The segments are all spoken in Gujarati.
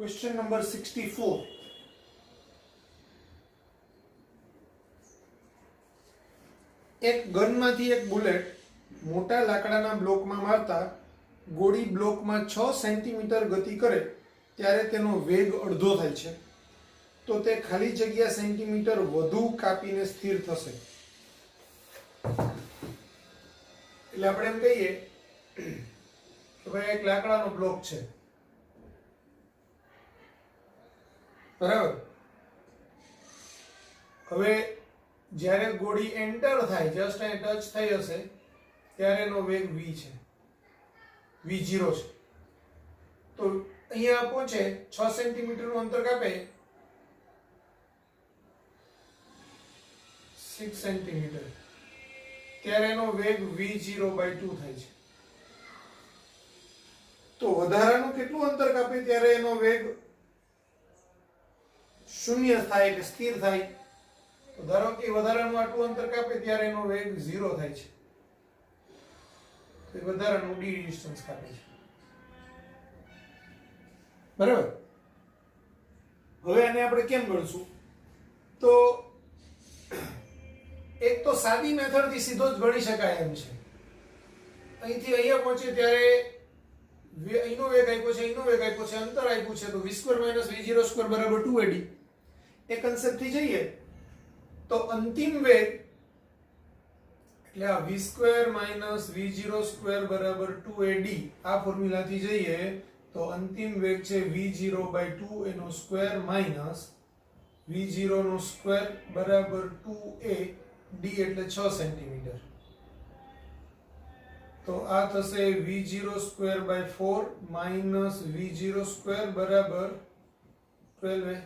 Question number 64. એક ગનમાંથી એક બુલેટ મોટા લાકડાના બ્લોકમાં મારતા ગોળી બ્લોકમાં 6 સેન્ટીમીટર ગતિ કરે ત્યારે તેનો વેગ અડધો થાય છે, તો તે ખાલી જગ્યા સેન્ટીમીટર વધુ કાપીને સ્થિર થશે. એટલે આપણે એમ કહીએ કે ભાઈ એક લાકડાનો બ્લોક છે, બરાબર. હવે જ્યારે ગોળી એન્ટર થાય, જસ્ટ અહીં ટચ થઈ હશે ત્યારે એનો વેગ v છે, v0 છે. તો અહીંયા પહોંચે 6 સેન્ટીમીટર નું અંતર કાપે 6 સેન્ટીમીટર ત્યારે એનો વેગ v0/2 થાય છે. તો વધારાનું કેટલું અંતર કાપે ત્યારે એનો વેગ શૂન્ય થાય, એટલે સ્થિર થાય. તો ધારો કે વધારાનું આટલું અંતર કાપે ત્યારે એનો વેગ 0 થાય છે, તો વધારાનું d ડિસ્ટન્સ કાપે છે, બરાબર. હવે આને આપણે કેમ ગણશું? તો એક તો સાદી મેથડ થી સીધો જ ગણી શકાય એમ છે. અહીંથી અહીંયા પહોંચે ત્યારે અહીંનો વેગ આપ્યો છે, અહીંનો વેગ આપ્યો છે, અંતર આપ્યું છે, તો v² - v0² બરાબર 2ad. એ કન્સેપ્ટ થી જઈએ તો અંતિમ વેગ એટલે આ v² - v0² બરાબર 2ad, આ ફોર્મ્યુલા થી જઈએ તો અંતિમ વેગ છે v0/2 એનો સ્ક્વેર માઈનસ v0 નો સ્ક્વેર બરાબર 2ad એટલે 6 સેન્ટીમીટર. તો આ થશે v0²/4 માઈનસ v0² બરાબર 12a.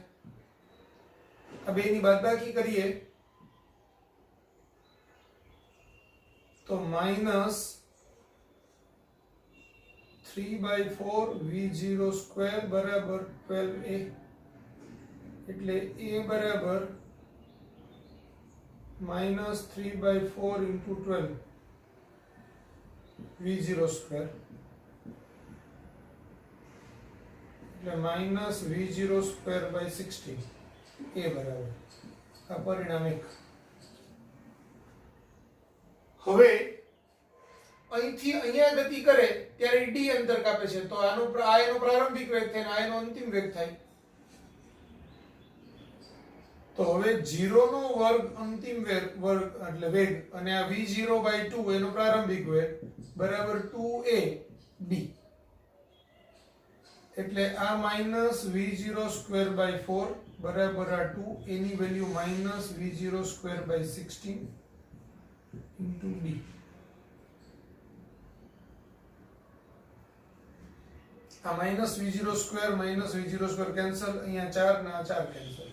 આ બેની બાદબાકી કરીએ તો માઈનસ 3/4 v0² બરાબર 12a એટલે a બરાબર માઈનસ 3/4 into 12 v0² એટલે માઈનસ v0²/16 એ બરાબર આ પરિણામ 1. હવે અહીંથી અહીંયા ગતિ કરે ત્યારે d અંતર કાપે છે, તો આનો એનો પ્રારંભિક વેગ થાય અને એનો અંતિમ વેગ થાય. તો હવે 0 નો વર્ગ અંતિમ વર્ગ એટલે વેગ અને આ v0/2 એનો પ્રારંભિક વેગ બરાબર 2ad એટલે આ માઈનસ v0²/4 બરાબર આ 2 એની value minus v0²/16 into d. આ minus v0² minus v0² cancel, અહીંયા 4 ને આ 4 કેન્સલ,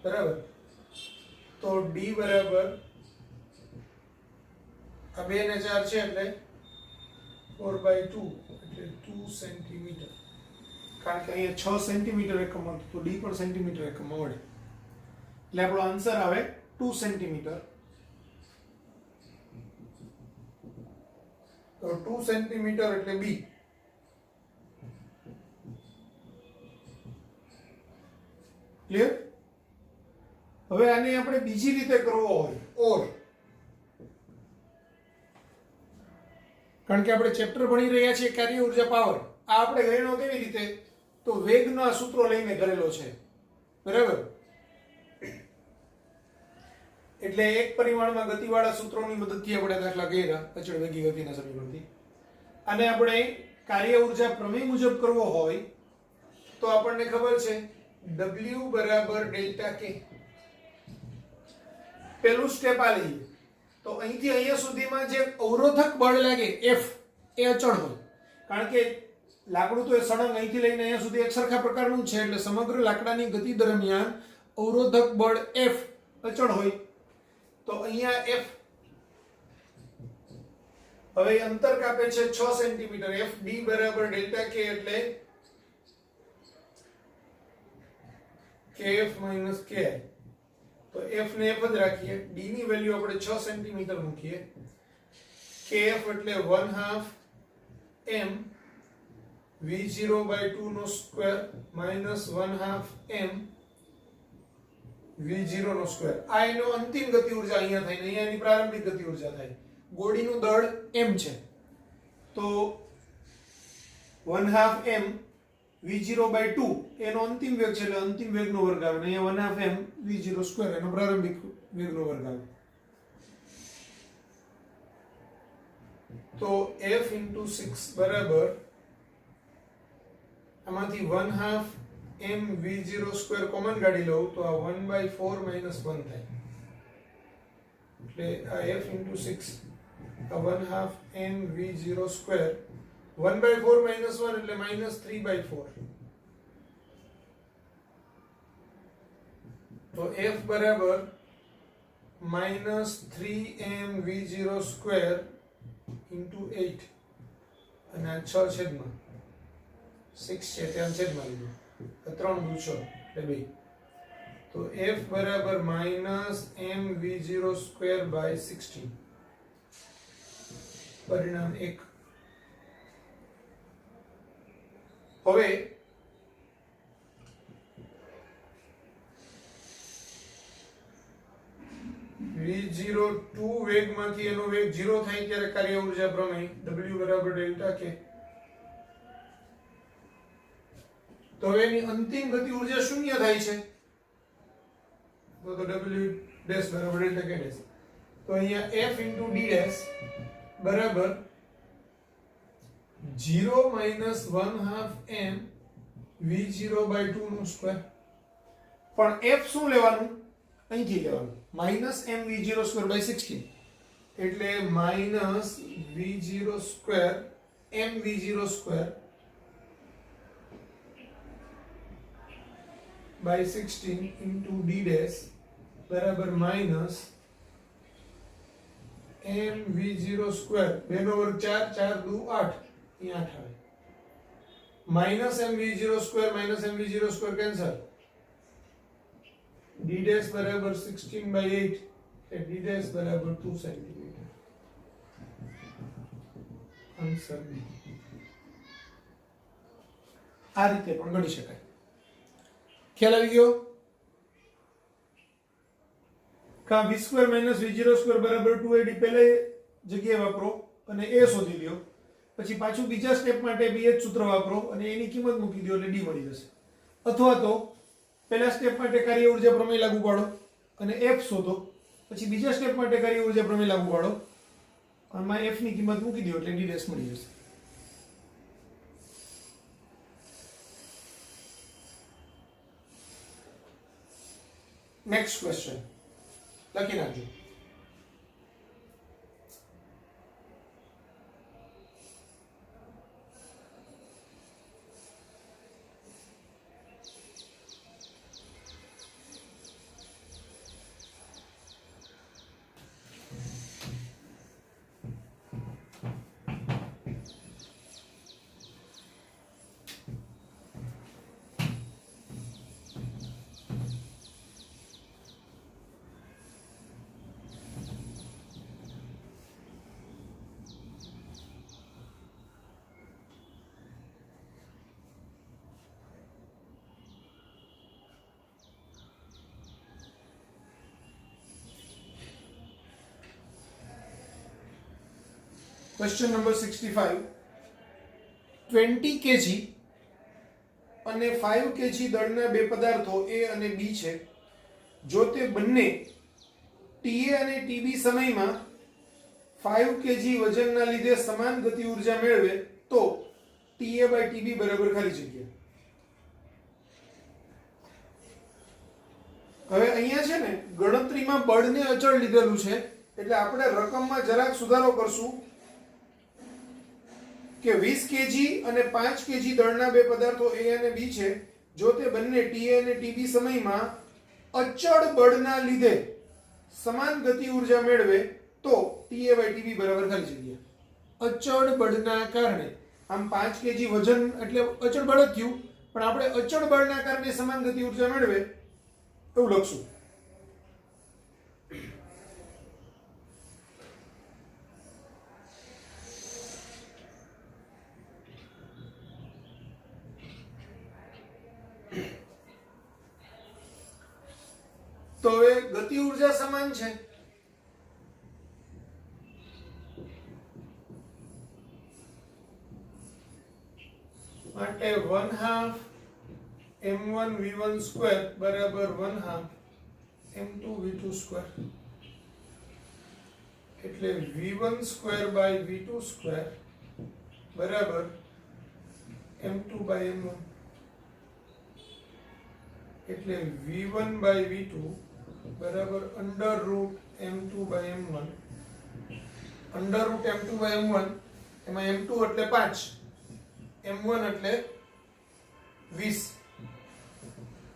બરાબર. તો d બરાબર આ 2 ને 4 છે એટલે 4/2 એટલે 2 સેન્ટીમીટર. કારણ કે અહીંયા 6 સેન્ટીમીટર એકમ હતું તો d પણ સેન્ટીમીટર એકમમાં વળે એટલે આપણો આન્સર આવે 2 સેન્ટીમીટર. તો 2 સેન્ટીમીટર એટલે b. ક્લિયર? હવે આને આપણે બીજી રીતે કરવો હોય ઓર, કારણ કે આપણે ચેપ્ટર ભણી રહ્યા છીએ કાર્ય ઉર્જા પાવર, આ આપણે ગણ્યો કેવી રીતે? તો વેગના સૂત્રો લઈને કરેલો છે, બરાબર. એટલે એક પરિમાણમાં ગતિવાળા સૂત્રોની મદદથી આપણે દાખલા કર્યા અચળ વેગી ગતિના સમીકરણથી. અને આપણે કાર્ય ઉર્જા પ્રમેય મુજબ કરવો હોય તો આપણને ખબર છે W બરાબર ડેલ્ટા કે. પહેલું સ્ટેપ આ લઈએ તો અહીંથી અહીંયા સુધીમાં જે અવરોધક બળ લાગે F એ અચળ હોય, કારણ કે લાકડું તો એ સળંગ અહીંથી લઈને અહીંયા સુધી એક સરખા પ્રકારનું છે, એટલે સમગ્ર લાકડાની ગતિ દરમિયાન અવરોધક બળ F અચળ હોય. તો અહીંયા F હવે અંતર કાપે છે 6 સેન્ટીમીટર. FD બરાબર ડેલ્ટા K એટલે KF - KI. તો F ને F જ રાખીએ. D ની વેલ્યુ આપણે 6 સેન્ટીમીટર મૂકીએ. KF એટલે 1/2 m V0/2 નો સ્ક્વેર માઈનસ 1/2 m V0 નો સ્ક્વેર. આ એનો અંતિમ ગતિ ઊર્જા અહીંયા થાય ને અહીંયા એની પ્રારંભિક ગતિ ઊર્જા થાય. ગોળીનું દળ m છે તો 1/2 m V0/2 એનો અંતિમ વેગ છે એટલે અંતિમ વેગનો વર્ગ આવે. અહીંયા 1/2 m V0 સ્ક્વેર એનો પ્રારંભિક વેગનો વર્ગ આવે. તો F * 6 બરાબર આમાંથી 1/2 m V0 સ્ક્વેર કોમન કાઢી લઉં તો આ 1/4 - 1 થાય. એટલે આ F * 6 આ 1/2 m V0 સ્ક્વેર 1/4 - 1 એટલે -3/4. તો F બરાબર -3m V0 સ્ક્વેર * 8 અને આ 6 છેદમાં 6 છે ત્યાં છેદમાં લીધું 3 × 6 એટલે 2. તો F બરાબર -m V0 સ્ક્વેર / 16. પરિણામ 1. હવે V02 વેગમાંથી એનો વેગ 0 થાય ત્યારે કાર્ય ઊર્જા પ્રમેય W બરાબર ડેલ્ટા K. તો હવે એની અંતિમ ગતિ ઊર્જા શૂન્ય થાય છે તો W ડેશ બરાબર ડેલ્ટા K ડેશ. તો અહીંયા F * D ડેશ બરાબર 0 - 1/2 m V0/2 નો સ્ક્વેર. પણ F શું લેવાનું અહીંથી લેવાનું -m V0 સ્ક્વેર / 16 એટલે -V0 square m V0 square by 16 into d dash બરાબર minus m v0 square 2 નો વર્ગ 4 4 2 8 અહીં 8 આવે minus m v0 square minus m v0 square cancel d dash બરાબર 16 by 8 એટલે d dash બરાબર 2 cm. આન્સર બી. આ રીતે પણ ગણી શકાય. ખ્યાલ આવી ગયો? કા v square minus v0 square બરાબર 2ad પહેલે જગ્યાએ વાપરો અને a શોધી લ્યો. પછી પાછું બીજા સ્ટેપ માટે બી જ સૂત્ર વાપરો અને એની કિંમત મૂકી દો એટલે d મળી જશે. અથવા તો પહેલા સ્ટેપ માટે કાર્ય ઊર્જા પ્રમેય લાગુ પાડો અને f શોધો. પછી બીજા સ્ટેપ માટે કાર્ય ઊર્જા પ્રમેય લાગુ પાડો આમાં f ની કિંમત મૂકી દો એટલે d ડેશ મળી જશે. Next question. લખી નાખજો. Question number 65. 20 kg અને 5 kg દળના બે પદાર્થો A અને B છે. જો તે બંને TA અને TB સમયમાં 5 kg વજનના લીધે સમાન ગતિ ઊર્જા મેળવે તો TA/TB બરાબર ખાલી જગ્યા. હવે અહીંયા છે ને ગણતરીમાં બળને અચળ લીધેલું છે એટલે આપણે રકમમાં જરાક સુધારો કરશું કે 20 kg અને 5 kg દળના બે પદાર્થો A અને B છે. જો તે બંને TA અને TB સમયમાં અચળ બળના લીધે સમાન ગતિ ઊર્જા મેળવે તો TA/TB બરાબર ખાલી જગ્યા. અચળ બળના કારણે, આમ 5 kg વજન એટલે અચળ બળ જ થયું, પણ આપણે અચળ બળના કારણે સમાન ગતિ ઉર્જા મેળવે એવું લખશું. તો હવે ગતિ ઉર્જા સમાન છે, માટે 1/2 m1 v1 સ્ક્વેર બરાબર 1/2 m2 v2 સ્ક્વેર, એટલે v1 square by v2 square બરાબર m2 બાય m1, એટલે v1 બાય v2 બરાબર under root m2 by m1. Under root m2 by m1, એમાં m2 એટલે 5, m1 એટલે 20,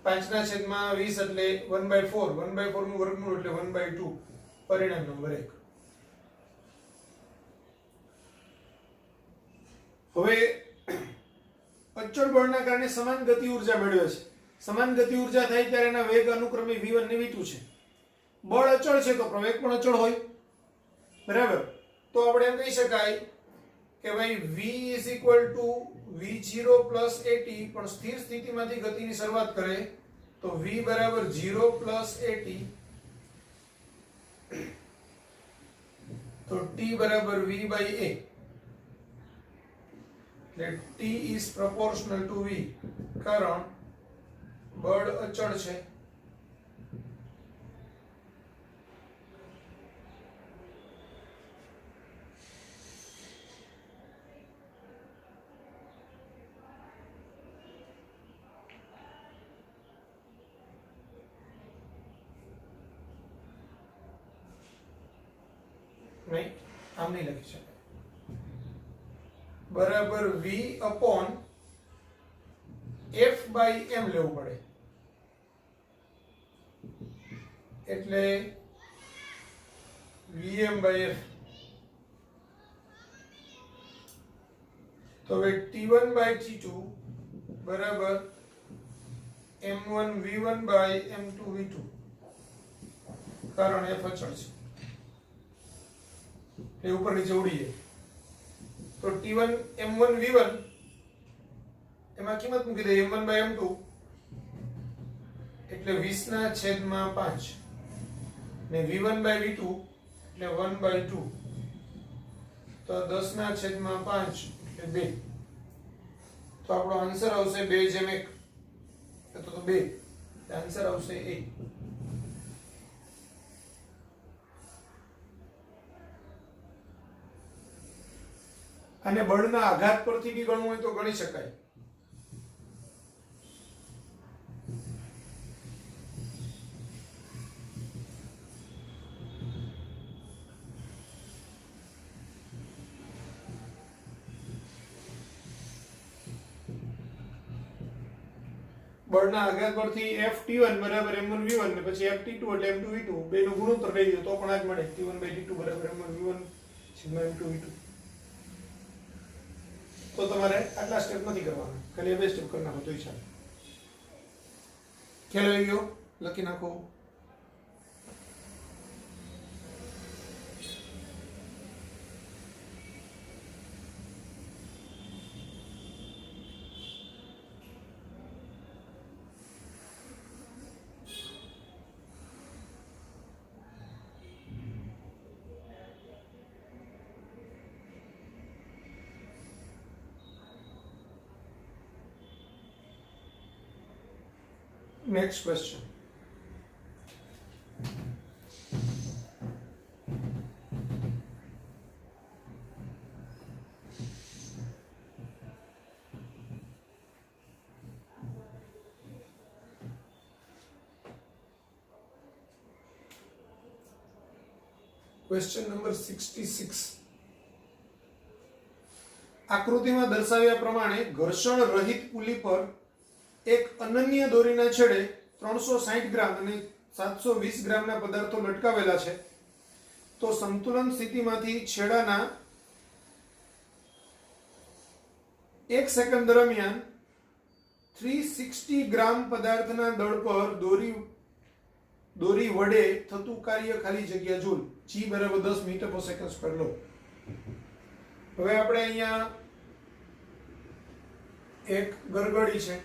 5 ના છેદમાં 20 એટલે 1/4, 1/4 નું વર્ગમૂળ એટલે 1/2, પરિણામ નંબર 1. હવે અચળ બળના કારણે સમાન ગતિ ઉર્જા મેળવે છે. સમાન ગતિ ઉર્જા થાય ત્યારે એના વેગ અનુક્રમે v1 અને v2 છે. બળ અચળ છે તો પ્રવેગ પણ અચળ હોય, બરાબર. તો આપણે એમ કહી શકાય કે ભાઈ v v0 at, પણ સ્થિર સ્થિતિમાંથી ગતિની શરૂઆત કરે તો v બરાબર 0 at, તો t બરાબર v by a, એટલે t is proportional to v, કારણ બળ અચળ છે. નહીં, આમ નહીં લખી શકાય. બરાબર v upon f by m લેવું પડે, એટલે vm by f. તો હવે t1 by t2 બરાબર m1 v1 by m2 v2, કારણ f અચળ છે, એ ઉપર નીચે ઉડીએ તો t1 m1 v1 એમાં કિંમત મૂકી દઈએ m1 by m2, એટલે 20 ના છેદમાં 5, ને v1 by v2 એટલે 1/2, તો 10 ના છેદમાં 5 એટલે 2. તો આપણો આન્સર આવશે 2/1, તો 2, આન્સર આવશે A. અને બળના આઘાત પરથી બી ગણવું હોય તો ગણી શકાય. બળના આઘાત પરથી ft1 બરાબર m1 v1 ને પછી ft2 એટલે m2 v2 બેનો ગુણોત્તર લઈ લો તો પણ આ જ મળે, t1 by t2 બરાબર m1 v1 છેદમાં m2 v2. તો તમારે આટલા સ્ટેપ નથી કરવાના, ખાલી બે સ્ટેપ કરી નાખો તોય ચાલે. ખ્યાલ આવી ગયો? લખી નાખો. Next question. Question number 66. આકૃતિમાં દર્શાવ્યા પ્રમાણે ઘર્ષણ રહિત પુલી પર એક અનન્ય દોરીના છેડે 360 ગ્રામ અને 720 ગ્રામના પદાર્થો લટકાવેલા છે. તો સંતુલન સ્થિતિમાંથી છેડાના 1 સેકન્ડ દરમિયાન 360 ગ્રામ પદાર્થના દળ પર દોરી વડે થતું કાર્ય ખાલી જગ્યા જૂલ g બરાબર 10 મીટર પર સેકન્ડ સ્ક્વેર લો. હવે આપણે અહીંયા એક ગરગડી છે,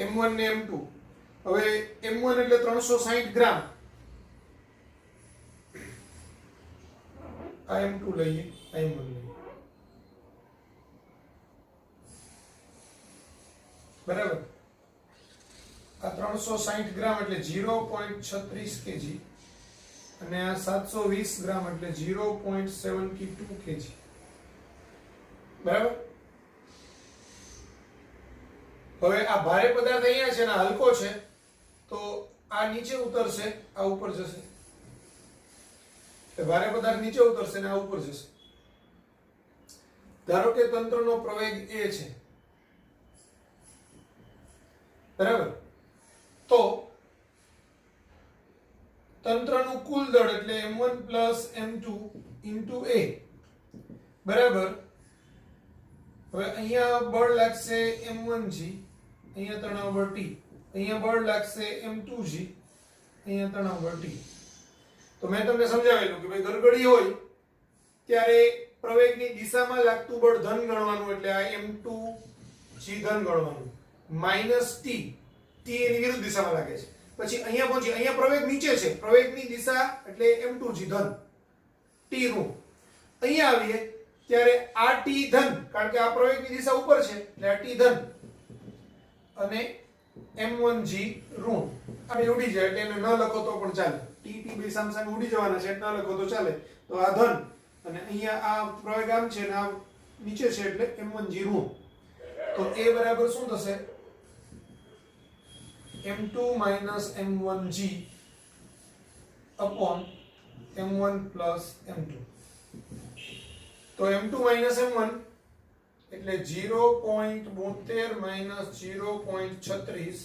M1 ને M2. હવે M1 એટલે 360 ગ્રામ, આ M2 લઈએ, આ M1 લઈએ, બરાબર. આ 360 ગ્રામ એટલે 0.36 kg અને આ 720 ગ્રામ એટલે 0.72 kg, બરાબર. હવે આ ભારે પદાર્થ અહીંયા છે ને હલકો છે, તો આ નીચે ઉતરશે, આ ઉપર જશે. ભારે પદાર્થ નીચે ઉતરશે ને આ ઉપર જશે. ધારો કે તંત્રનો પ્રવેગ a છે, બરાબર. તો તંત્રનું કુલ દળ એટલે m1 m2 * a, બરાબર. હવે અહીંયા બળ લાગશે m1g, અહીંયા તણાવ બળ T, અહીંયા બળ લાગશે m2g, અહીંયા તણાવ બળ T. તો મેં તમને સમજાવેલું કે ભાઈ ગરગડી હોય ત્યારે પ્રવેગની દિશામાં લાગતું બળ ધન ગણવાનું, એટલે આ m2g ધન ગણવાનું, માઈનસ T એની વિરુદ્ધ દિશામાં લાગે છે. પછી અહીંયા પહોંચી, અહીંયા પ્રવેગ નીચે છે, પ્રવેગની દિશા એટલે m2g ધન, T ઋણ. અહીંયા આવીએ ત્યારે આ T ધન, કારણ કે આ પ્રવેગની દિશા ઉપર છે એટલે આ T ધન અને m1g ઋણ. આ બે ઉડી જાય એટલે એને ન લખો તો પણ ચાલે, T બે સામસામે ઉડી જવાના છે એટલે ન લખો તો ચાલે. તો આ ધન અને અહીંયા આ પ્રવેગ આમ છે અને આ નીચે છે એટલે m1g ઋણ. તો a બરાબર શું થશે? m2 - m1g upon m1 + m2. તો m2 - m1 એટલે 0.72 - 0.36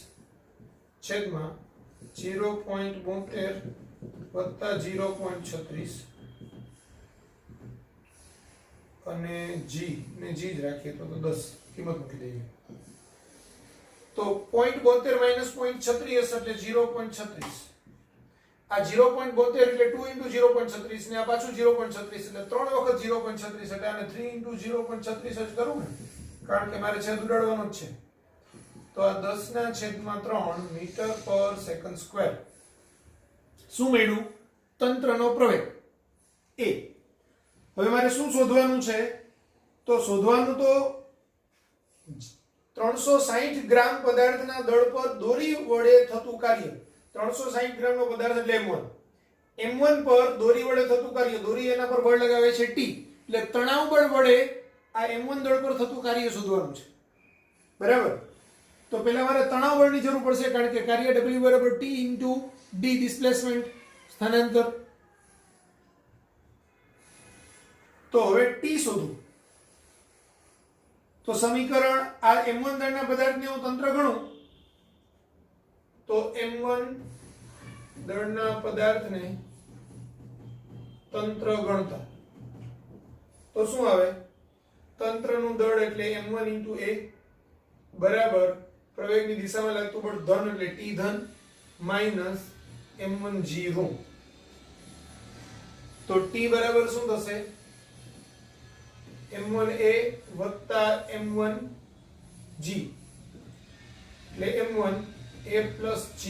છેદમાં 0.72 વત્તા 0.36 અને g ને g જ રાખીએ તો 10 કિંમત મૂકી દઈએ. તો 0.72 - 0.36 એટલે 0.36. આ 0.72 એટલે 2 * 0.36 ને આ પાછું 0.36 એટલે 3 વખત 0.36 એટલે આને 3 * 0.36 જ કરું ને, કારણ કે મારે છેદ ઉડાડવાનો જ છે. તો આ 10/3 મીટર પર સેકન્ડ સ્ક્વેર. શું મળ્યું? તંત્રનો પ્રવેગ a. હવે મારે શું શોધવાનું છે? તો શોધવાનું તો 360 ગ્રામ પદાર્થના દળ પર દોરી વડે થતું કાર્ય. 360 ગ્રામનો પદાર્થ એટલે m1. m1 પર દોરી વડે થતું કાર્ય, દોરી એના પર બળ લગાવે છે T, એટલે તણાવ બળ વડે આ m1 દળ પર થતું કાર્ય શોધવાનું છે, બરાબર. તો પહેલા મારે તણાવ બળની જરૂર પડશે, કારણ કે કાર્ય W બરાબર T * d ડિસ્પ્લેસમેન્ટ, સ્થાનાંતર. તો હવે T શોધું. તો સમીકરણ આ m1 દળના પદાર્થને હું તંત્ર ગણું તો m1 દળના પદાર્થને તંત્ર ગણતા તો શું આવે? તંત્રનું દળ એટલે m1 * a બરાબર પ્રવેગની દિશામાં લાગતું બળ ધન એટલે T ધન માઈનસ m1g ઋણ. તો T બરાબર શું થશે? m1a વત્તા m1g એટલે m1 a plus g.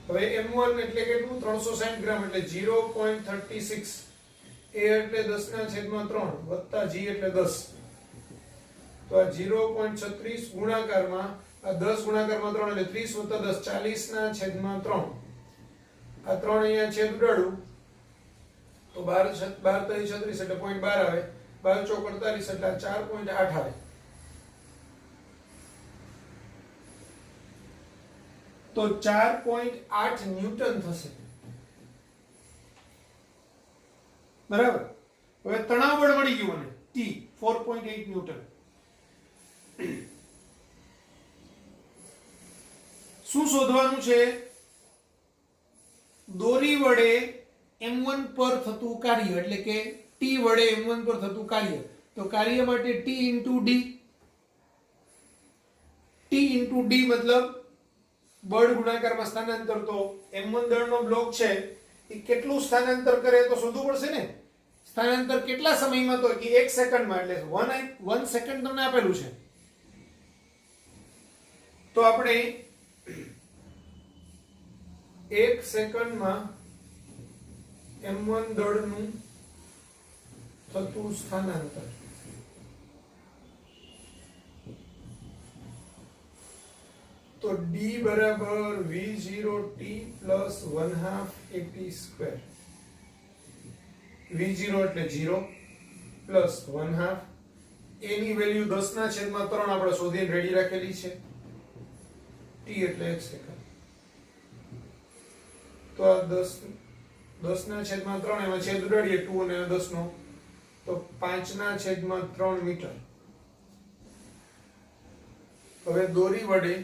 હવે m1 એટલે કેટલું? 360 ગ્રામ એટલે 0.36, a એટલે 10/3 વત્તા g એટલે 10. તો આ 0.36 ગુણાકારમાં આ 10 ગુણાકારમાં 3 એટલે 30 + 10 40/3. આ 3 અહીંયા છેદ ઉડાડું તો 12 * 36 એટલે 0.12 આવે, 12 * 48 એટલે 4.8 આવે. તો 4.8 ન્યૂટન થશે, બરાબર. હવે તણાવ બળ મળી ગયું મને T 4.8 ન્યૂટન. શું શોધવાનું છે? દોરી વડે m1 પર થતું કાર્ય, એટલે કે T વડે m1 પર થતું કાર્ય. તો કાર્ય માટે T into D. T into D મતલબ બળ ગુણાકારમાં સ્થાનાંતર. તો m1 દળનો બ્લોક છે એ કેટલું સ્થાનાંતર કરે તો શોધવું પડશે ને. સ્થાનાંતર કેટલા સમયમાં? તો કે 1 સેકન્ડમાં, એટલે 1 સેકન્ડ તમને આપેલું છે. તો આપણે 1 સેકન્ડમાં m1 દળનું થતું સ્થાનાંતર તો D બરાબર v0t plus 1/2 at square. v0 એટલે 0 પ્લસ 1/2. a ની વેલ્યુ 10/3 આપણે શોધીને રેડી રાખેલી છે. t એટલે 1 સેકન્ડ. તો આ 10/3 એમાં છેદ ઉડાડીએ 2 અને 10 નો, તો 5/3 મીટર. હવે દોરી વડે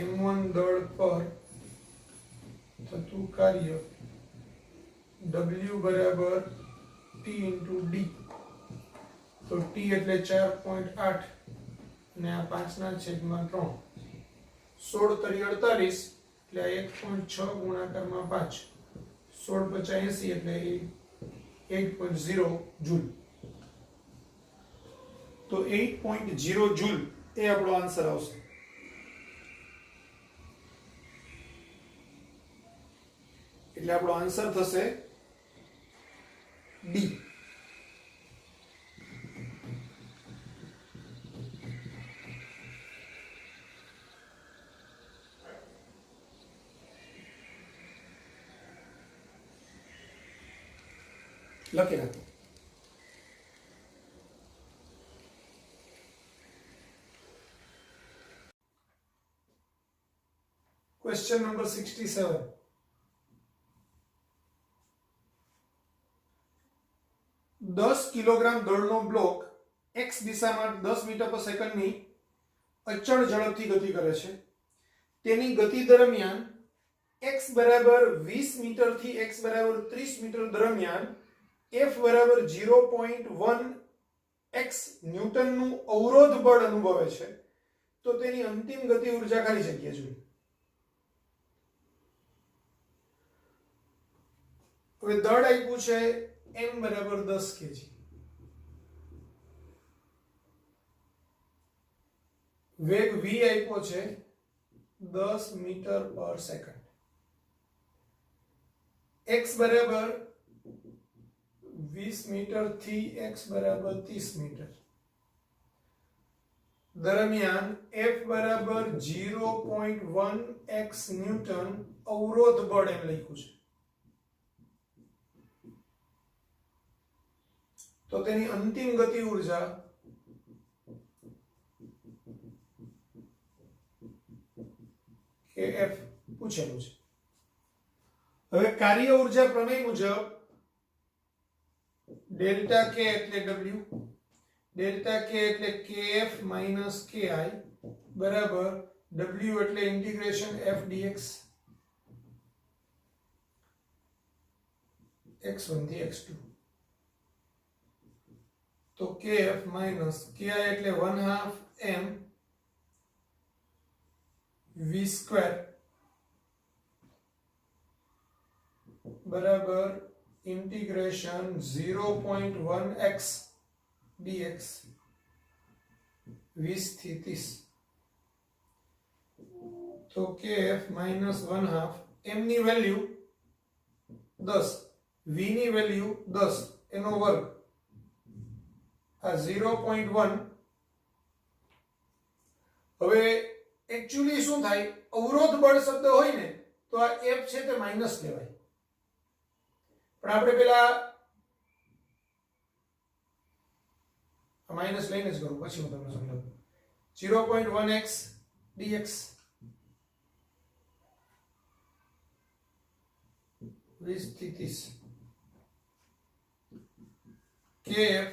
m1 દળ પર થતું કાર્ય w બરાબર t into d. તો t એટલે 4.8 અને આ 5/3. 16 તરી 48 એટલે આ 1.6 ગુણાકારમાં 5. 16 × 80 એટલે 8.0 જૂલ. તો 8.0 જૂલ એ આપણો આન્સર આવશે. એટલે આપણો આન્સર થશે ડી. લખી રાખો. Question number 67. દસ કિલોગ્રામ દળનો બ્લોક x દિશામાં 10 મીટર પર સેકન્ડની અચળ ઝડપથી ગતિ કરે છે. તેની ગતિ દરમિયાન x બરાબર 20 મીટર થી x બરાબર 30 મીટર દરમિયાન f બરાબર 0.1 x ન્યૂટનનું અવરોધ બળ અનુભવે છે. તો તેની અંતિમ ગતિ ઊર્જા ખાલી જગ્યા જોઈએ. હવે દળ આપ્યું છે m બરાબર 10 kg. વેગ v આપ્યો છે 10 મીટર પર સેકન્ડ. x બરાબર 20 મીટર થી x બરાબર 30 મીટર દરમિયાન f બરાબર 0.1 x ન્યૂટન અવરોધ બળ એમ લખ્યું છે. તો તેની અંતિમ ગતિ ઊર્જા kf પૂછેલું છે. હવે કાર્ય ઊર્જા પ્રમેય મુજબ ડેલ્ટા k એટલે w, ડેલ્ટા k એટલે kf માઈનસ ki બરાબર w એટલે ઇન્ટિગ્રેશન f dx x1 થી x2. તો kf માઈનસ ki એટલે 1/2 m v સ્ક્વેર બરાબર ઇન્ટિગ્રેશન 0.1 x dx 20 થી 30. તો kf માઈનસ 1/2 m ની વેલ્યુ 10, v ની વેલ્યુ 10 એનો વર્ગ, આ 0.1. હવે એક્ચ્યુઅલી શું થાય, અવરોધ બળ શબ્દ હોય ને તો આ f છે તે માઈનસ લેવાય. પણ આપણે પેલા માઈનસ લઈને જ કરું, પછી હું તમને સમજાવું. 0.1x dx 20 થી 30 kf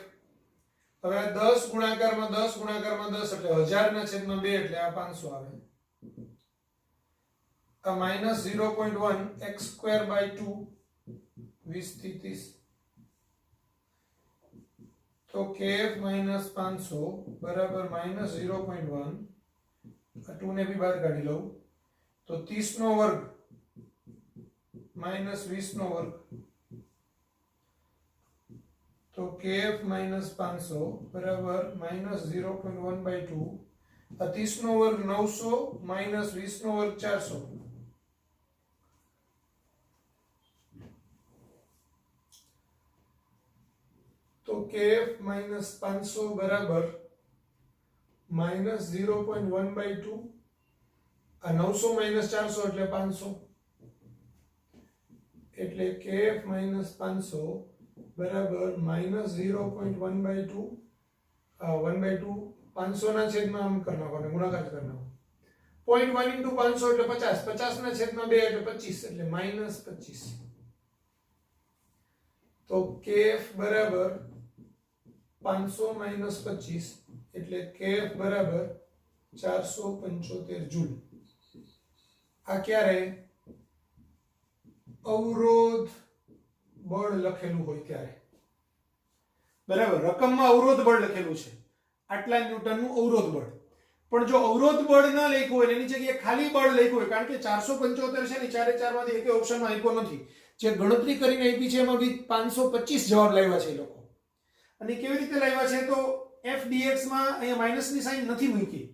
હવે આ 10 ગુણાકારમાં 10 ગુણાકારમાં 10 એટલે 1000 ના છેદમાં 2 એટલે આ 500 આવે આ -0.1 x સ્ક્વેર બાય 2 20 થી 30 तो kf minus 500 बराबर -0.1 આ 2 ने भी बाहर काढ़ी लो तो 30 નો વર્ગ -20 નો વર્ગ तो kf minus 500 बराबर -0.1/2 આ 30 નો વર્ગ 900 -20 નો વર્ગ 400 तो kf minus 500 बराबर -0.1/2 आ 900 minus 400 એટલે 500 એટલે kf minus 500 बराबर -0.1/2 1/2 500 ના છેદમાં આમ કરનાખો અને ગુણાકાર કરનાખો 0.1 into 500 એટલે 50 50 ના છેદમાં 2 એટલે 25 એટલે -25 तो kf बराबर 500 minus 25 એટલે kf બરાબર 475 જૂલ આ ક્યારે અવરોધ બળ લખેલું હોય ત્યારે બરાબર રકમમાં અવરોધ બળ લખેલું છે આટલા ન્યૂટનનું અવરોધ બળ પણ જો અવરોધ બળ ન લખ્યું હોય એની જગ્યાએ ખાલી બળ લખ્યું હોય કારણ કે 475 છે ને ચારે ચારમાંથી એકે ઓપ્શનમાં આપ્યો નથી જે ગણતરી કરીને આપી છે એમાં બી 525 જવાબ લાવ્યા છે એ લોકો અને કેવી રીતે લાવ્યા છે તો f dx માં અહીંયા માઈનસ ની સાઈન નથી મૂકી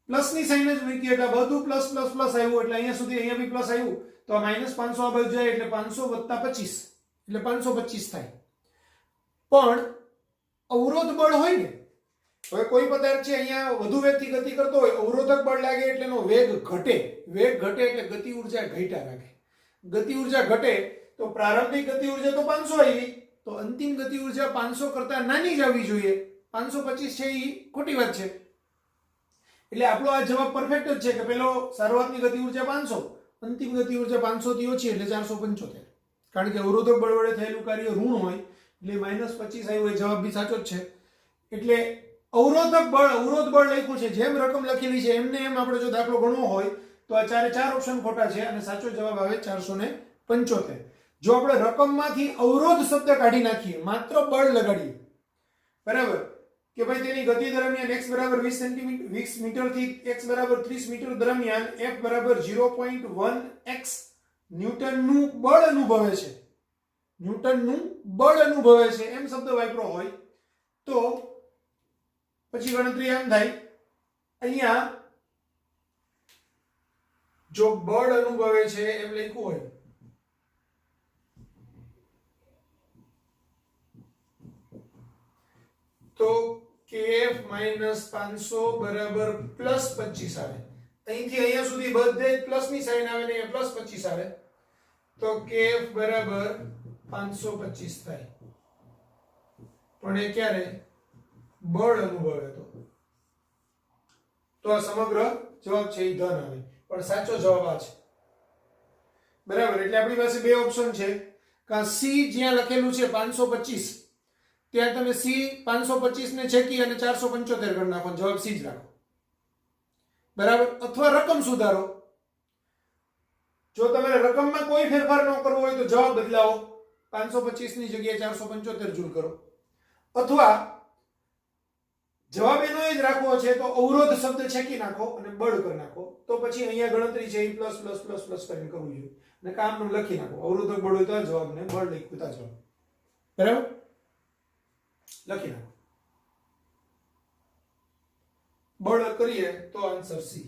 પ્લસ ની સાઈન જ મૂકી એટલે બધું પ્લસ પ્લસ પ્લસ આવ્યું એટલે અહીંયા સુધી અહીંયા બી પ્લસ આવ્યું તો આ -500 આ બાજુ જાય એટલે 500 + 25 એટલે 525 થાય પણ અવરોધ બળ હોય ને હવે કોઈ પદાર્થ છે અહીંયા વધુ વેગથી ગતિ કરતો હોય અવરોધક બળ લાગે એટલે એનો વેગ ઘટે એટલે ગતિ ઉર્જા ઘટ્યા રાખે ગતિ ઉર્જા ઘટે તો પ્રારંભિક ગતિ ઉર્જા તો 500 આવી તો અંતિમ ગતિ ઉર્જા 500 કરતા નાની જ આવવી જોઈએ 525 છે એ ખોટી વાત છે એટલે આપણો આ જવાબ પરફેક્ટ જ છે કે પેલો શરૂઆતની ગતિ ઉર્જા 500 અંતિમ ગતિ ઉર્જા 500 થી ઓછી એટલે 475 કારણ કે અવરોધક બળ વડે થયેલું કાર્ય ઋણ હોય એટલે -25 આવ્યો એ જવાબ બી સાચો જ છે એટલે અવરોધ બળ લખ્યું છે જેમ રકમ લખેલી છે એમને એમ આપણે જો દાખલો ગણવો હોય તો આ ચારે ચાર ઓપ્શન ખોટા છે અને સાચો જવાબ આવે 475 જો આપણે રકમમાંથી અવરોધ શબ્દ કાઢી નાખીએ માત્ર બળ લગાડીએ બરાબર કે ભાઈ તેની ગતિ દરમિયાન x બરાબર 20 સેન્ટીમીટર 20 મીટર થી x બરાબર 30 મીટર દરમિયાન f બરાબર 0.1x ન્યૂટનનું બળ અનુભવે છે એમ શબ્દ વાપરો હોય તો પછી ગણતરી એમ થાય અહીંયા જો બળ અનુભવે છે એમ લખ્યું હોય તો kf -500 બરાબર +25 આવે અહીંથી અહીંયા સુધી બધે પ્લસ ની સાઈન આવે ને અહીંયા +25 આવે તો kf બરાબર 525 થાય પણ એ ક્યારે બળ અનુભવે તો આ સમગ્ર જવાબ છે એ ધન આવે પણ સાચો જવાબ આ છે બરાબર એટલે આપણી પાસે બે ઓપ્શન છે કે સી જ્યાં લખેલું છે 525 ત્યાં તમે સી 525 ને છેકી અને 475 કરી નાખો જવાબ સી જ રાખો બરાબર અથવા રકમ સુધારો જો તમે રકમમાં કોઈ ફેરફાર ન કરવો હોય તો જવાબ બદલાવો 525 ની જગ્યાએ 475 જૂલ કરો અથવા જવાબ એનો જ રાખવો છે તો અવરોધ શબ્દ છેકી નાખો અને બળ કરી નાખો તો પછી અહીંયા ગણતરી છે એ પ્લસ પ્લસ પ્લસ પ્લસ કરીને કરવું જોઈએ અને કામનું લખી નાખો અવરોધક બળ હોય તો જવાબને બળ લખ્યું તો જવાબ બરાબર લખી નાખો બળ કરીએ તો answer C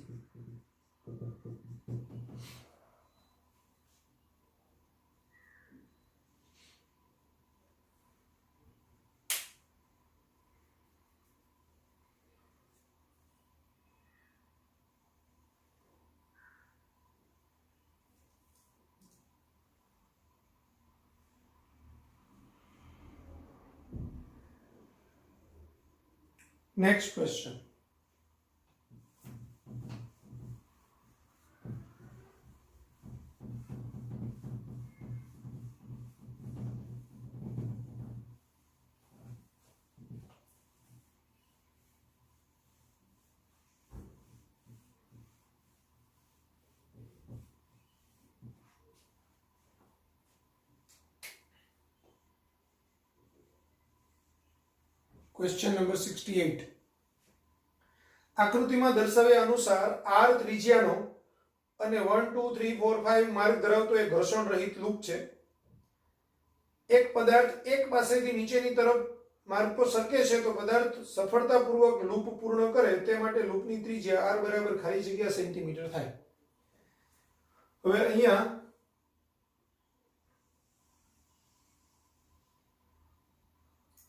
Next question. Question number 68 આકૃતિમાં દર્શાવ્યા અનુસાર r ત્રિજ્યાનો અને 1 2 3 4 5 માર્ગ ધરાવતો એક ઘર્ષણ રહિત લૂપ છે. એક પદાર્થ એક પાસેથી નીચેની તરફ માર્ગ પર સરકે છે તો પદાર્થ સફળતાપૂર્વક લૂપ પૂર્ણ કરે તે માટે લૂપની ત્રિજ્યા r બરાબર ખાલી જગ્યા સેન્ટીમીટર થાય. હવે અહીંયા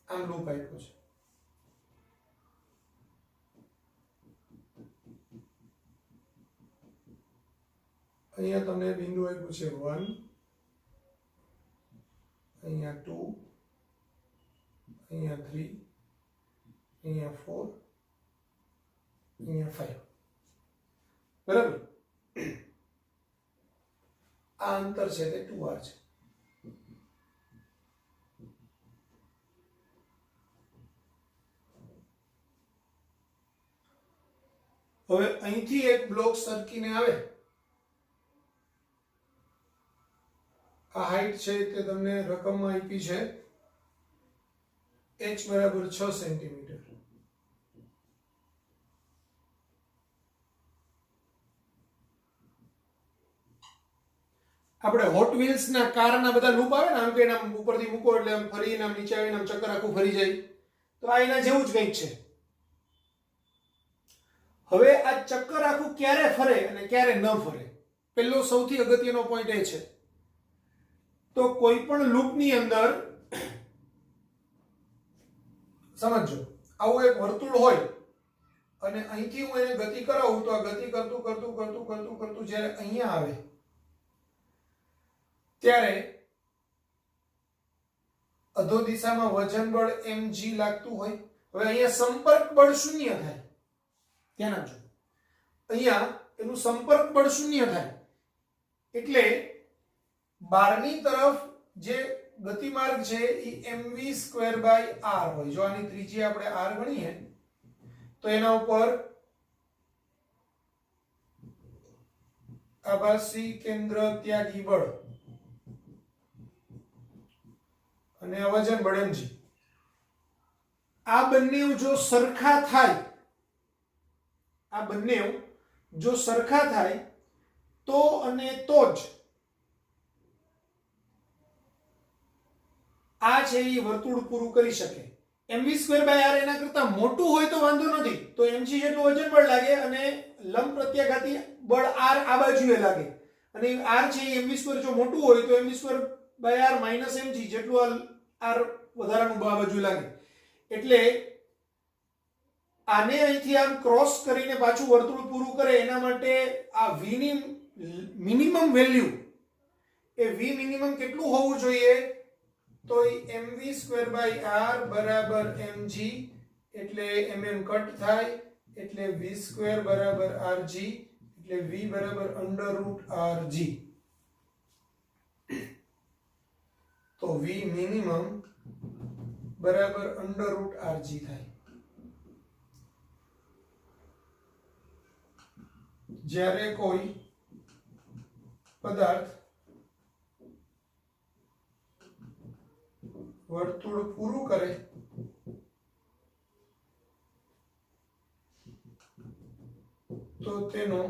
આમ લૂપ આપ્યો છે. અહીંયા તમને બિંદુ આપ્યું છે 1, અહીંયા 2, અહીંયા 3, અહીંયા 4, અહીંયા 5. બરાબર. આ અંતર છે તે 2r છે. હવે અહીંથી એક બ્લોક સરકીને આવે. આ હાઈટ છે તે તમને રકમમાં આપી છે h બરાબર 6 સેન્ટીમીટર. આપણે હોટ વ્હીલ્સ ના કારના બધા લૂપ આવે ને, આમ કે આમ ઉપરથી મૂકો એટલે આમ ફરીને આમ નીચે આવીને આમ ચક્કર આખું ફરી જાય, તો આ એના જેવું જ કંઈક છે. હવે આ ચક્કર આખું ક્યારે ફરે અને ક્યારે ન ફરે, પહેલો સૌથી અગત્યનો પોઈન્ટ એ છે. તો કોઈ પણ લૂપની અંદર સમજો આવું એક વર્તુળ હોય અને અહીંથી હું એને ગતિ કરાવું તો આ ગતિ કરતું કરતું કરતું કરતું કરતું જ્યારે અહીંયા આવે ત્યારે અધો દિશામાં વજન બળ mg લાગતું હોય. હવે અહીંયા સંપર્ક બળ શૂન્ય થાય. ધ્યાન આપજો, અહીંયા એનું સંપર્ક બળ શૂન્ય થાય એટલે બહારની તરફ જે ગતિમાર્ગ છે એ mv²/r હોય. જો આની ત્રિજ્યા આપણે r ગણીએ તો એના ઉપર આભાસી કેન્દ્ર ત્યાગી બળ અને આ વજન બળ mg, આ બંને જો સરખા થાય, આ બંને જો સરખા થાય તો અને તો જ આ છે એ વર્તુળ પૂરું કરી શકે. mv²/r એના કરતા મોટું હોય તો વાંધો નથી, તો mg જેટલું વજન બળ લાગે અને લંબ પ્રત્યાઘાતી બળ r આ બાજુએ લાગે, અને r છે એ mv² જો મોટું હોય તો mv²/r - mg જેટલું r વધારાનું આ બાજુ લાગે. એટલે આને અહીંથી આમ ક્રોસ કરીને પાછું વર્તુળ પૂરું કરે એના માટે આ v ની મિનિમમ વેલ્યુ, એ v મિનિમમ કેટલું હોવું જોઈએ તો mv²/r બરાબર mg એટલે mm કટ થાય એટલે v² બરાબર rg એટલે v બરાબર √rg. તો v મિનિમમ બરાબર √rg થાય. જ્યારે કોઈ પદાર્થ વર્તુળ પૂરું કરે તો તેનો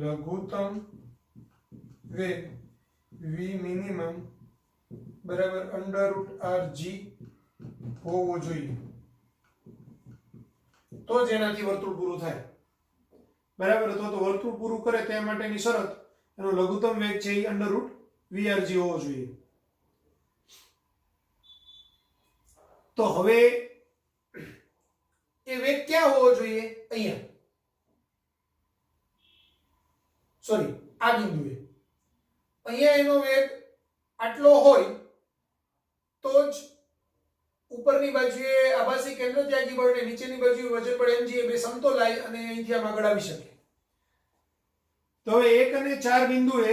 લઘુત્તમ વેગ v મિનિમમ બરાબર √rg હોવો જોઈએ, તો જ એનાથી વર્તુળ પૂરું થાય. બરાબર. તો વર્તુળ પૂરું કરે તે માટેની શરત એનો લઘુત્તમ વેગ છે એ √vrg હોવો જોઈએ. તો હવે એ વેગ ક્યાં હોવો જોઈએ? અહીંયા, સોરી આ બિંદુએ. અહીંયા એનો વેગ આટલો હોય તો જ ઉપરની બાજુએ આભાસી કેન્દ્ર ત્યાગી બળ અને નીચેની બાજુએ વજન બળ mg એ બે સમતોલાય અને અહીંથી આમ આગળ આવી શકે. તો હવે 1 અને 4 બિંદુએ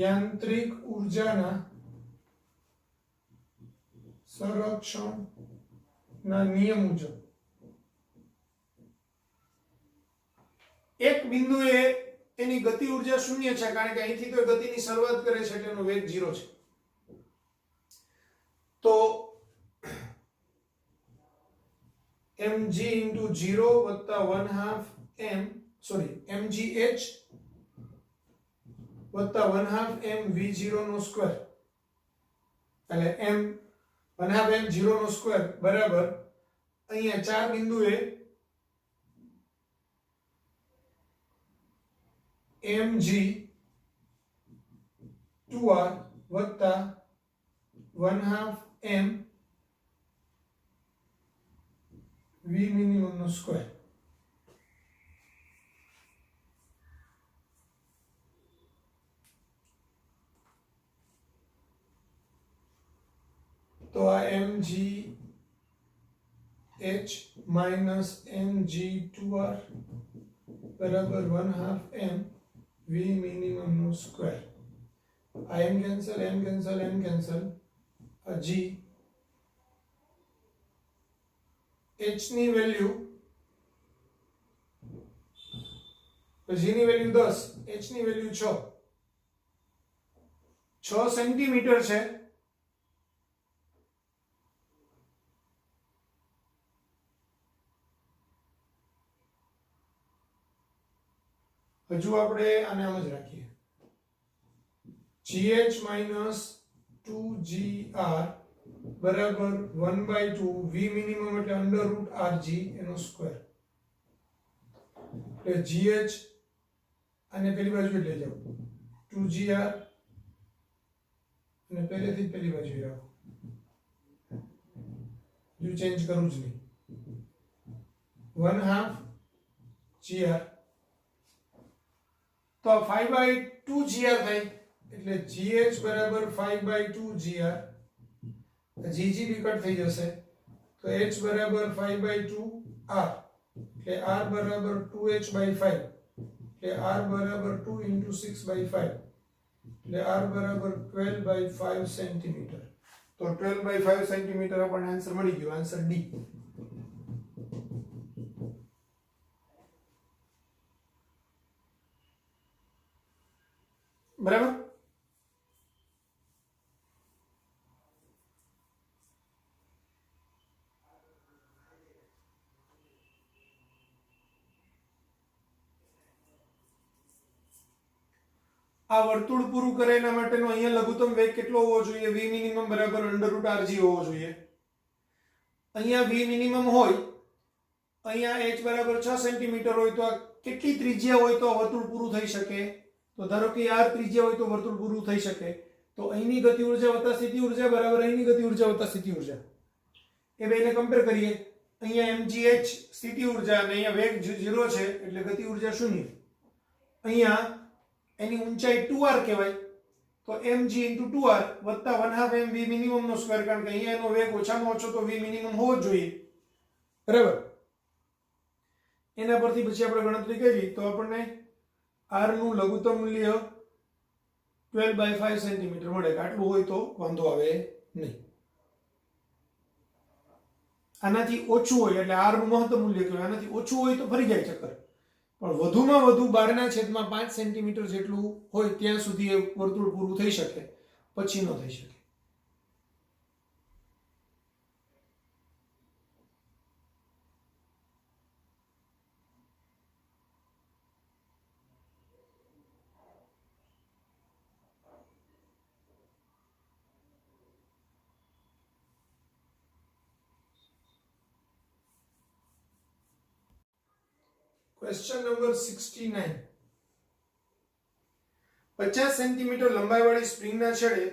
યાંત્રિક ઉર્જાના સંરક્ષણના નિયમ મુજબ એક બિંદુએ એની ગતિ ઉર્જા શૂન્ય છે, કારણ કે અહીંથી તો ગતિની શરૂઆત કરે છે એટલે એનો વેગ 0 છે. તો mg into 0 વત્તા 1/2 m mgh વત્તા 1/2 m v0 નો સ્ક્વેર, એટલે m 1/2 m 0 નો સ્ક્વેર બરાબર અહીંયા ચાર બિંદુએ mg 2r વત્તા 1/2 m v મિનિમમ નો સ્ક્વેર. તો આ mg h minus mg2r બરાબર 1/2 m v મિનિમમ નો સ્ક્વેર. આ m cancel, m cancel, m cancel, આ g h ની વેલ્યુ, g ની વેલ્યુ 10, h ની વેલ્યુ 6 સેન્ટીમીટર છે. હજુ આપણે આને આમ જ રાખીએ, gh minus 2gr બરાબર 1/2 v મિનિમમ એટલે અંડર રૂટ rg એનો સ્ક્વેર. એટલે gh આને પેલી બાજુ લઈ જાઓ, 2gr અને પહેલેથી પેલી બાજુ રાખો, જો ચેન્જ કરું જ નહીં, 1/2 gr તો 5/2 gr થાય, એટલે gh બરાબર 5/2 gr, gg બી કટ થઈ જશે, તો h બરાબર 5/2 r, એટલે r બરાબર 2h/5, એટલે r બરાબર 2 into 6/5, એટલે r બરાબર 12/5 સેન્ટીમીટર. તો 12/5 સેન્ટીમીટર આપણને આન્સર મળી ગયો, આન્સર ડી. બરાબર. આ વર્તુળ પૂરું કરે એના માટેનો અહીંયા લઘુત્તમ વેગ કેટલો હોવો જોઈએ? v મિનિમમ બરાબર અંડર રૂટ rg હોવો જોઈએ. અહીંયા v મિનિમમ હોય, અહીંયા h બરાબર 6 સેન્ટીમીટર હોય, તો આ કેટલી ત્રિજ્યા હોય તો વર્તુળ પૂરું થઈ શકે? તો ધારો કે r ત્રિજ્યા હોય તો વર્તુળ પૂરું થઈ શકે. તો અહીંની ગતિ ઉર્જા વત્તા સ્થિતિ ઉર્જા બરાબર અહીંની ગતિ ઉર્જા વત્તા સ્થિતિ ઉર્જા, એ બેને કમ્પેર કરીએ. અહીંયા mgh સ્થિતિ ઉર્જા અને અહીંયા વેગ 0 છે એટલે ગતિ ઉર્જા 0. અહીંયા એની ઊંચાઈ 2r કહેવાય, તો mg into 2r વત્તા 1/2 m v મિનિમમ નો સ્ક્વેર, કારણ કે અહીંયા એનો વેગ ઓછામાં ઓછો તો v મિનિમમ હોવો જ જોઈએ, બરાબર. એના પરથી પછી આપણે ગણતરી કરી તો આપણને r નું લઘુત્તમ મૂલ્ય 12/5 સેન્ટીમીટર મળે. આટલું હોય તો વાંધો આવે નહીં. આનાથી ઓછું હોય એટલે r નું મહત્તમ મૂલ્ય કહેવાય, આનાથી ઓછું હોય તો ફરી જાય ચક્કર. પણ વધુમાં વધુ 12/5 સેન્ટીમીટર જેટલું હોય ત્યાં સુધી એ વર્તુળ પૂરું થઈ શકે, પછી ન થઈ શકે. Question number 69. 50 સેન્ટીમીટર લંબાઈવાળી સ્પ્રિંગના છેડે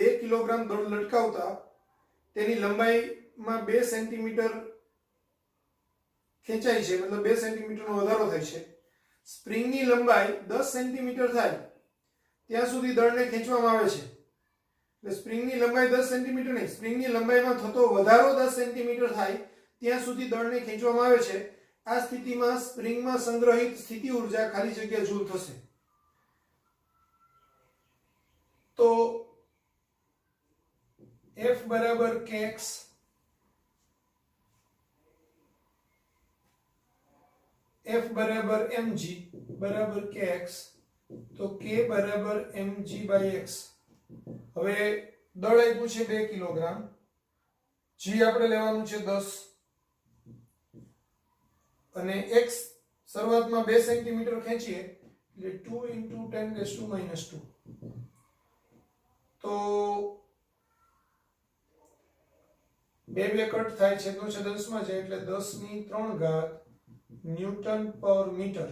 2 કિલોગ્રામ દળ લટકાવતા તેની લંબાઈમાં 2 સેન્ટીમીટર ખેંચાય છે, મતલબ 2 સેન્ટીમીટરનો વધારો થાય છે. સ્પ્રિંગની લંબાઈ 10 સેન્ટીમીટર થાય ત્યાં સુધી દળને ખેંચવામાં આવે છે. એટલે સ્પ્રિંગની લંબાઈ 10 સેન્ટીમીટર નહીં, સ્પ્રિંગની લંબાઈમાં થતો વધારો 10 સેન્ટીમીટર થાય ત્યાં સુધી દળને ખેંચવામાં આવે છે. આ સ્થિતિમાં સ્પ્રિંગમાં સંગ્રહિત સ્થિતિ ઉર્જા ખાલી જગ્યા જૂલ થશે. તો F બરાબર kx, F બરાબર mg બરાબર kx, તો k બરાબર mg by x. હવે દળ આપ્યું છે 2 કિલોગ્રામ, g આપણે લેવાનું છે 10 અને x શરૂઆતમાં 2 સેન્ટીમીટર ખેંચીએ એટલે 2 × 10⁻². તો 2 2 કટ થાય છે, 10 માં જાય એટલે 10⁻³ ન્યૂટન પર મીટર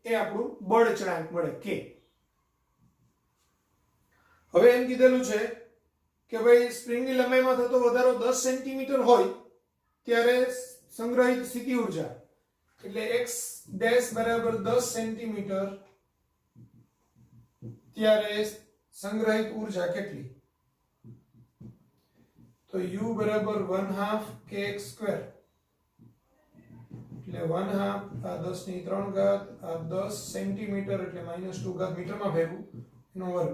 એ આપણું બળ અચળાંક મળે k. હવે એમ કીધેલું છે કે ભાઈ સ્પ્રિંગની લંબાઈમાં થતો વધારો 10 સેન્ટીમીટર હોય ત્યારે સંગ્રહિત સ્થિતિ ઊર્જા એટલે x ડેશ બરાબર 10 સેન્ટીમીટર ત્યારે સંગ્રહિત ઊર્જા કેટલી? તો u બરાબર 1/2 kx², એટલે 1/2 આ 10⁻³ આ 10 સેન્ટીમીટર એટલે -2 મીટરમાં ફેરવું એનો વર્ગ,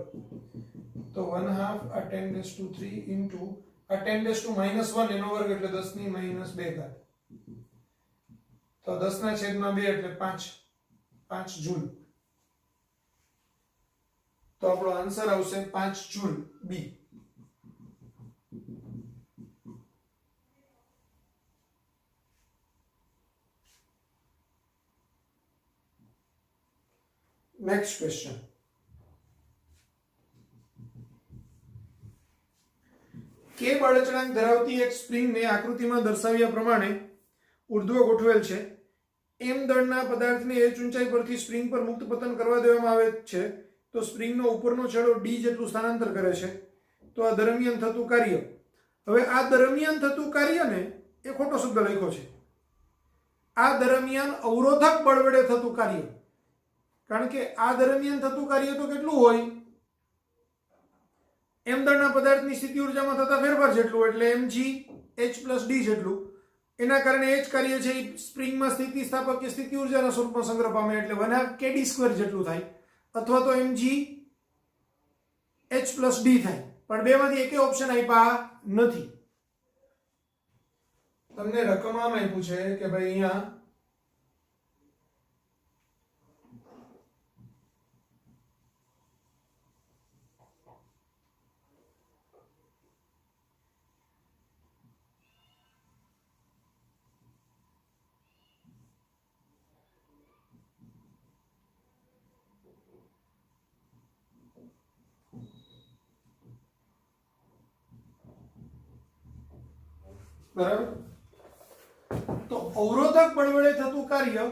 તો 1/2 આ 10⁻³ ઇન્ટુ આ 10⁻−1 એનો વર્ગ એટલે 10⁻², તો 10/2 એટલે 5 જૂલ. તો આપણો આન્સર આવશે 5 જૂલ બી. Next question. કે બળ અચળાંક ધરાવતી એક સ્પ્રિંગને આકૃતિમાં દર્શાવ્યા પ્રમાણે ઉર્ધ્વ ગોઠવેલ છે. એમ દળના પદાર્થને h ઊંચાઈ પરથી સ્પ્રિંગ પર મુક્ત પતન કરવા દેવામાં આવે છે તો સ્પ્રિંગનો ઉપરનો છેડો d જેટલું સ્થાનાંતર કરે છે. તો આ દરમિયાન થતું કાર્ય. હવે આ દરમિયાન થતું કાર્યને એ ખોટો શબ્દ લખ્યો છે. આ દરમિયાન અવરોધક બળ વડે થતું કાર્ય, કારણ કે આ દરમિયાન થતું કાર્ય તો કેટલું હોય? એમ દળના પદાર્થની સ્થિતિ ઊર્જામાં થતા ફેરફાર જેટલું, એટલે mg h + d જેટલું. એના કારણે h કાર્ય છે એ સ્પ્રિંગમાં સ્થિતિસ્થાપક કે સ્થિતિ ઊર્જાના સ્વરૂપમાં સંગ્રહ પામે એટલે 1/2 kd² જેટલું થાય, અથવા તો mg h + d થાય. પણ બેમાંથી એકે ઓપ્શન આપ્યા નથી. તમને રકમ આમ આપ્યું છે કે ભાઈ અહીંયા બરાબર. તો અવરોધક બળ વડે થતું કાર્ય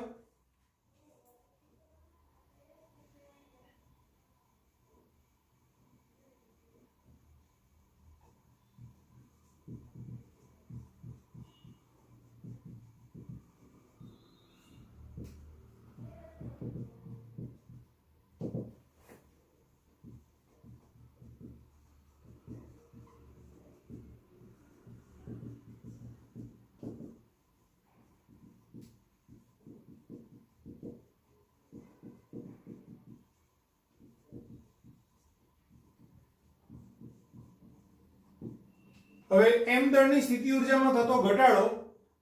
હવે m દળની સ્થિતિ ઊર્જામાં થતો ઘટાડો,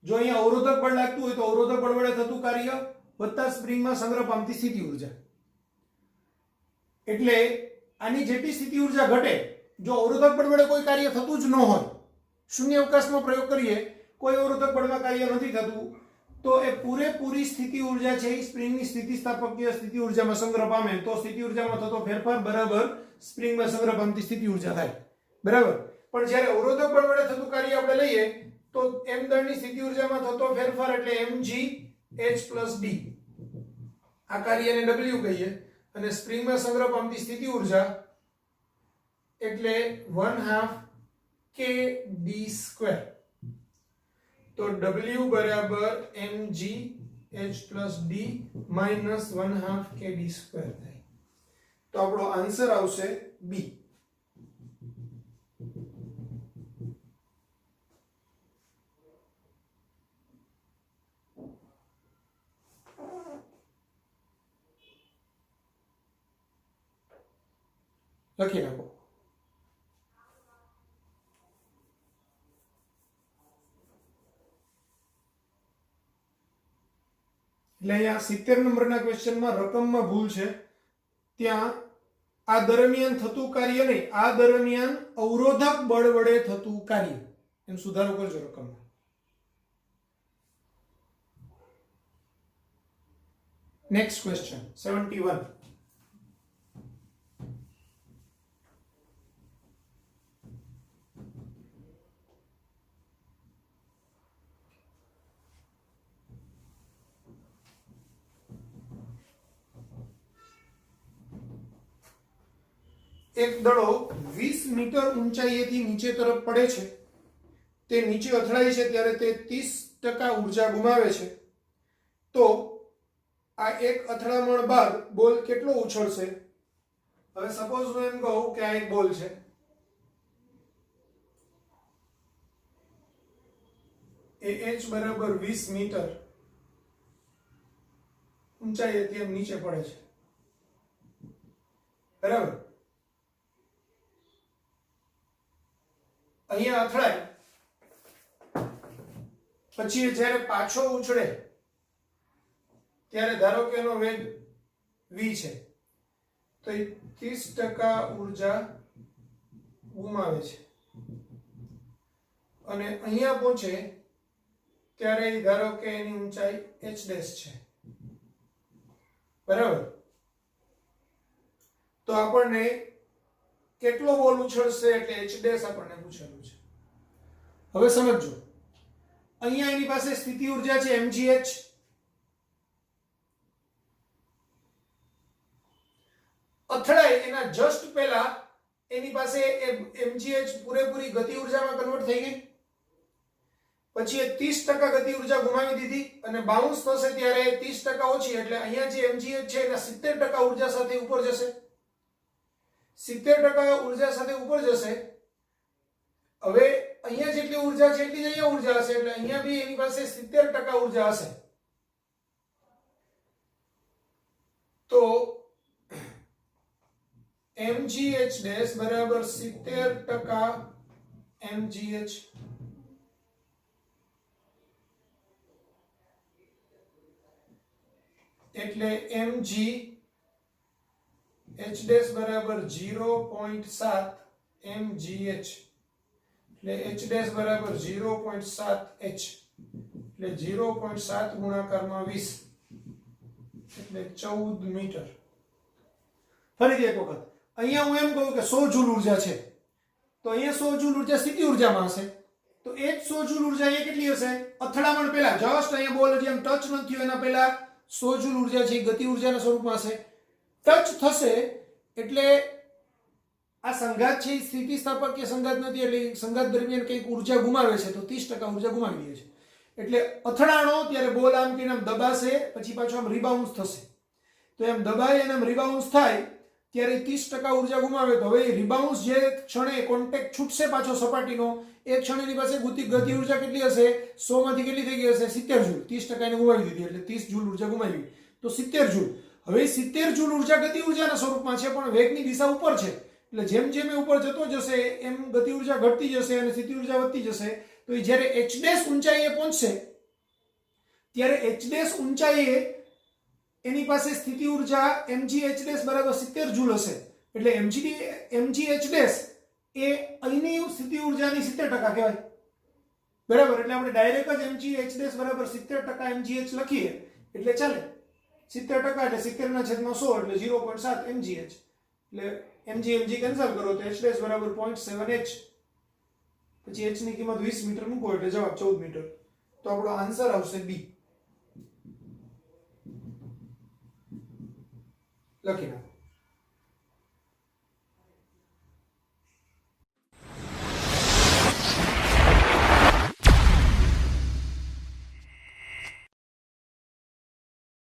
જો અહીંયા અવરોધક બળ લાગતું હોય તો અવરોધક બળ વડે થતું કાર્ય વત્તા સ્પ્રિંગમાં સંગ્રહ પામતી સ્થિતિ ઊર્જા. એટલે આની જેટલી સ્થિતિ ઊર્જા ઘટે, જો અવરોધક બળ વડે કોઈ કાર્ય થતું જ ન હોય, શૂન્ય અવકાશમાં પ્રયોગ કરીએ, કોઈ અવરોધક બળમાં કાર્ય નથી થતું, તો એ પૂરેપૂરી સ્થિતિ ઊર્જા છે એ સ્પ્રિંગની સ્થિતિસ્થાપકીય સ્થિતિ ઊર્જામાં સંગ્રહ પામે, તો સ્થિતિ ઊર્જામાં થતો ફેરફાર બરાબર સ્પ્રિંગમાં સંગ્રહ પામતી સ્થિતિ ઊર્જા થાય. બરાબર. પણ જ્યારે અવરોધક બળ વડે થતું કાર્ય આપણે લઈએ તો m દળની સ્થિતિ ઊર્જામાં થતો ફેરફાર એટલે mg h + d. આ કાર્યને w કહીએ અને સ્પ્રિંગમાં સંગ્રહ પામતી સ્થિતિ ઊર્જા એટલે 1/2 kd². તો w બરાબર mg h + d - 1/2 kd² થાય. તો આપણો આન્સર આવશે બી. લખી નાખો. એટલે અહીંયા 70 નંબરના ક્વેશ્ચનમાં રકમમાં ભૂલ છે. ત્યાં આ દરમિયાન થતું કાર્ય નહીં, આ દરમિયાન અવરોધક બળ વડે થતું કાર્ય, એમ સુધારો કરજો રકમમાં. Next question 71. એક દડો 20 મીટર ઊંચાઈએથી નીચે તરફ પડે છે. તે નીચે અથડાય છે ત્યારે તે 30% ઉર્જા ગુમાવે છે. તો આ એક અથડામણ બાદ બોલ કેટલો ઉછળશે? હવે સપોઝ હું એમ કહું કે આ એક બોલ છે, એ h બરાબર 20 મીટર ઊંચાઈએથી એમ નીચે પડે છે, બરાબર. અહીંયા અથડાય, પછી જ્યારે પાછો ઉછળે ત્યારે ધારો કે એનો વેગ v છે, તો એ 30% ઉર્જા ગુમાવે છે. અને અહીંયા પહોંચે ત્યારે ધારો કે એની ઊંચાઈ h ડેશ છે, બરાબર. તો આપણને કેટલો બોલ ઉછળશે એટલે h ડેશ આપણને પૂછેલું છે. હવે સમજો, અહીંયા એની પાસે સ્થિતિ ઉર્જા છે mgh, અથડાય એના જસ્ટ પહેલા એની પાસે mgh પૂરેપૂરી ગતિ ઉર્જામાં કન્વર્ટ થઈ ગઈ, પછી એ 30% ગતિ ઉર્જા ગુમાવી દીધી અને બાઉન્સ થશે ત્યારે 30% ઓછી, એટલે અહીંયા જે mgh છે એના 70% ઉર્જા સાથે ઉપર જશે. 70% ઉર્જા સાથે ઉપર જશે. હવે અહીંયા જેટલી ઉર્જા છે એટલી જ અહીંયા ઉર્જા હશે, એટલે અહીંયા બી એની પાસે 70% ઉર્જા હશે. તો mgh ડેશ બરાબર 70% mgh, એટલે mg h ડેશ બરાબર 0.7 mgh, એટલે h ડેશ બરાબર 0.7 h, એટલે 0.7 ગુણાકારમાં 20, એટલે 14 મીટર. ફરીથી એક વખત, અહીંયા હું એમ કહું કે 100 જૂલ ઉર્જા છે, તો અહીંયા 100 જૂલ ઉર્જા સ્થિતિ ઉર્જામાં હશે, તો એ જ 100 જૂલ ઉર્જા અહીંયા કેટલી હશે? અથડામણ પહેલા જસ્ટ અહીંયા બોલ હજી એમ ટચ નથી થયો એના પહેલા 100 જૂલ ઉર્જા છે, ગતિ ઉર્જાના સ્વરૂપમાં હશે. ટચ થશે એટલે આ સંઘાત છે, સ્થિતિસ્થાપક કે સંઘાત નથી, એટલે સંઘાત દરમિયાન કંઈક ઉર્જા ગુમાવે છે, તો 30% ઉર્જા ગુમાવી દે છે. એટલે અથડાણો ત્યારે બોલ આમ કે આમ દબાશે, પછી પાછો આમ રિબાઉન્સ થશે. તો એમ દબાય અને આમ રિબાઉન્સ થાય ત્યારે 30% ઉર્જા ગુમાવે. તો હવે રિબાઉન્સ જે ક્ષણે કોન્ટેક્ટ છૂટશે પાછો સપાટીનો, એ ક્ષણે એની પાસે ગતિ ઉર્જા કેટલી હશે? 100 માંથી કેટલી થઈ ગઈ હશે? 70 જૂલ. 30% એને ગુમાવી દીધી, એટલે 30 જૂલ ઉર્જા ગુમાવી, તો 70 જૂલ. હવે 70 જૂલ ઉર્જા ગતિ ઉર્જાના સ્વરૂપમાં છે, પણ વેગની દિશા ઉપર છે, એટલે જેમ જેમ એ ઉપર જતો જશે એમ ગતિ ઉર્જા ઘટતી જશે અને સ્થિતિ ઉર્જા વધતી જશે. તો એ જ્યારે h ડેશ ઊંચાઈએ પહોંચશે ત્યારે h ડેશ ઊંચાઈએ એની પાસે સ્થિતિ ઉર્જા mgh ડેશ બરાબર 70 જૂલ હશે, એટલે mgh ડેશ એ અહીંની સ્થિતિ ઉર્જાની 70% કહેવાય, બરાબર. એટલે આપણે ડાયરેક્ટ જ mgh ડેશ બરાબર 70% mgh લખીએ એટલે ચાલે. 70% એટલે 70/100 એટલે 0.7 mgh, એટલે mg કેન્સલ કરો તો h ડેશ બરાબર 0.7h, પછી h ની કિંમત 20 મીટર મૂકો એટલે જવાબ 14 મીટર. તો આપણો આન્સર આવશે બી. લખી નાખો.